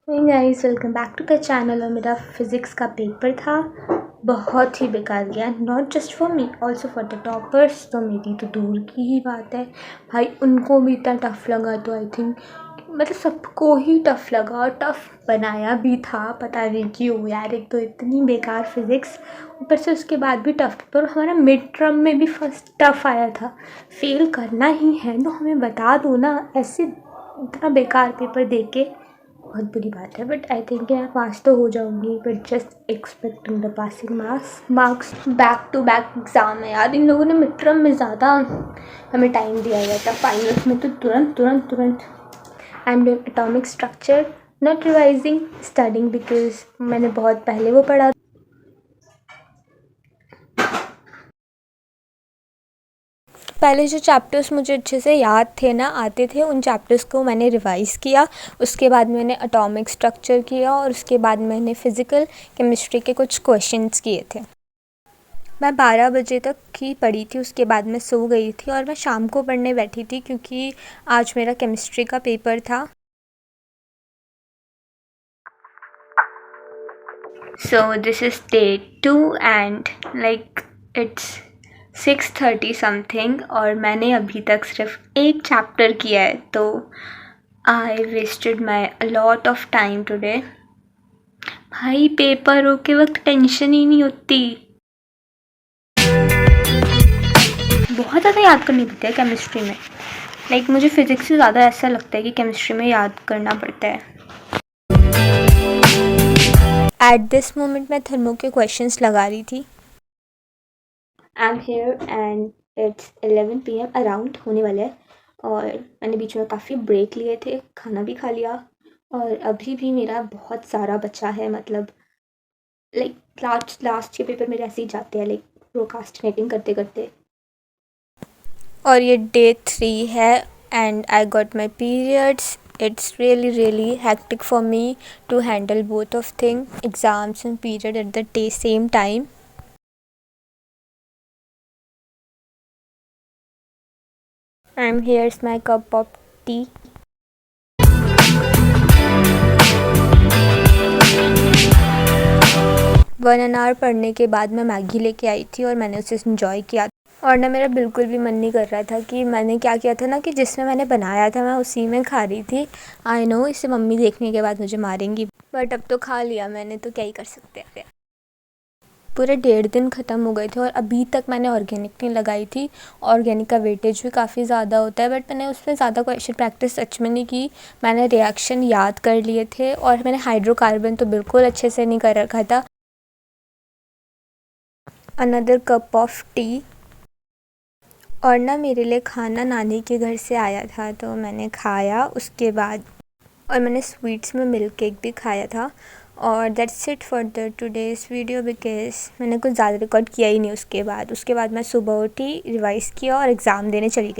Hey guys, welcome back to the channel. और मेरा physics का पेपर था, बहुत ही बेकार गया। Not just for me, also for the toppers. तो मेरी तो दूर की ही बात है भाई, उनको भी इतना टफ़ लगा तो आई थिंक मतलब सबको ही टफ़ लगा, और टफ़ बनाया भी था। पता नहीं क्यों यार, एक तो इतनी बेकार फिज़िक्स, ऊपर से उसके बाद भी टफ़ पेपर। हमारा मिड टर्म में भी फर्स्ट टफ़ आया था। फेल करना ही है तो हमें बता दो ना, ऐसे इतना बेकार पेपर दे के बहुत बुरी बात है। बट आई थिंक मैं पास तो हो जाऊंगी, but just expecting the passing marks. Back to back exam है यार। इन लोगों ने मिड टर्म में ज़्यादा हमें टाइम दिया हुआ था, फाइनल्स में तो तुरंत I am doing atomic structure, not revising, studying, because मैंने बहुत पहले वो पढ़ा। पहले जो चैप्टर्स मुझे अच्छे से याद थे ना, आते थे, उन चैप्टर्स को मैंने रिवाइज़ किया। उसके बाद मैंने एटॉमिक स्ट्रक्चर किया, और उसके बाद मैंने फ़िज़िकल केमिस्ट्री के कुछ क्वेश्चंस किए थे। मैं 12 बजे तक ही पढ़ी थी, उसके बाद मैं सो गई थी और मैं शाम को पढ़ने बैठी थी क्योंकि आज मेरा केमिस्ट्री का पेपर था। So this is day 2 and like it's 6:30 something, और मैंने अभी तक सिर्फ एक चैप्टर किया है। तो I wasted my lot of time today. भाई पेपरों के वक्त टेंशन ही नहीं होती। बहुत ज़्यादा याद करनी पड़ती है केमिस्ट्री में। लाइक मुझे फिज़िक्स से ज़्यादा ऐसा लगता है कि केमिस्ट्री में याद करना पड़ता है। एट दिस मोमेंट मैं थर्मो के क्वेश्चंस लगा रही थी। I am here and it's 11 PM around होने वाला है, और मैंने बीच में काफ़ी ब्रेक लिए थे, खाना भी खा लिया, और अभी भी मेरा बहुत सारा बचा है। मतलब लाइक लास्ट के पेपर मेरे ऐसे ही जाते हैं, लाइक प्रोकास्टिनेटिंग करते करते। और ये डे 3 है and I got my periods. It's really hectic for me to handle both of things, exams and period at the same time. Here's my cup of tea. 1 hour पढ़ने के बाद मैं Maggi लेके आई थी और मैंने उसे इंजॉय किया। और ना मेरा बिल्कुल भी मन नहीं कर रहा था कि मैंने क्या किया था ना, कि जिसमें मैंने बनाया था मैं उसी में खा रही थी। आई नो इसे मम्मी देखने के बाद मुझे मारेंगी, बट अब तो खा लिया मैंने, तो क्या ही कर सकते हैं। पूरे 1.5 दिन ख़त्म हो गए थे और अभी तक मैंने ऑर्गेनिक नहीं लगाई थी। ऑर्गेनिक का वेटेज भी काफ़ी ज़्यादा होता है, बट मैंने उसमें ज़्यादा क्वेश्चन प्रैक्टिस सच में नहीं की। मैंने रिएक्शन याद कर लिए थे, और मैंने हाइड्रोकार्बन तो बिल्कुल अच्छे से नहीं कर रखा था। Another cup of T. और ना मेरे लिए खाना नानी के घर से आया था, तो मैंने खाया उसके बाद। और मैंने स्वीट्स में मिल्क केक भी खाया था। और that's it for the today's video, because मैंने कुछ ज़्यादा रिकॉर्ड किया ही नहीं। उसके बाद मैं सुबह उठी, रिवाइज़ किया और एग्ज़ाम देने चली गई।